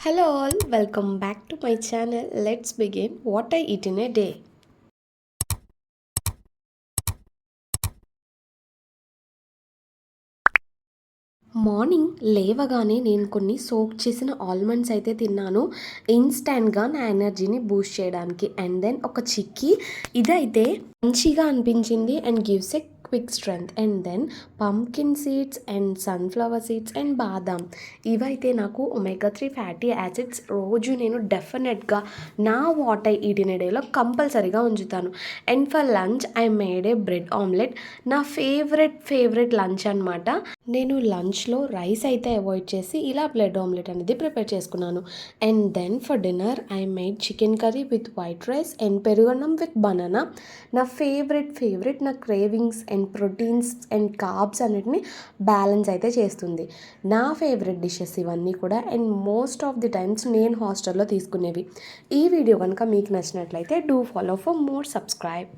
Hello all, welcome back to my channel. Let's begin what I eat in a day. Morning లేవగానే నేను కొన్ని soak చేసిన almonds అయితే తిన్నాను ఇన్స్టెంట్గా నా ఎనర్జీని బూస్ట్ చేయడానికి. అండ్ దెన్ ఒక చిక్కీ ఇదైతే మంచిగా అనిపించింది and gives a quick strength. And then pumpkin seeds and sunflower seeds and బాదాం ఇవైతే నాకు ఒమేగా 3 ఫ్యాటీ యాసిడ్స్ రోజు నేను డెఫినెట్గా నా what I eat in a డేలో కంపల్సరీగా ఉంచుతాను. And for lunch I made a bread omelette, నా ఫేవరెట్ లంచ్ అనమాట. నేను లంచ్లో రైస్ అయితే అవాయిడ్ చేసి ఇలా బ్రెడ్ ఆమ్లెట్ అనేది ప్రిపేర్ చేసుకున్నాను. And then for dinner I made chicken curry with white rice and పెరుగన్నం విత్ బనానా. నా ఫేవరెట్ నా cravings and proteins and carbs అన్నిటిని బ్యాలెన్స్ అయితే చేస్తుంది. నా ఫేవరెట్ డిషెస్ ఇవన్నీ కూడా. And most of the times నేను హాస్టల్లో తీసుకునేవి. ఈ వీడియో కనుక మీకు నచ్చినట్లయితే do follow for more, subscribe.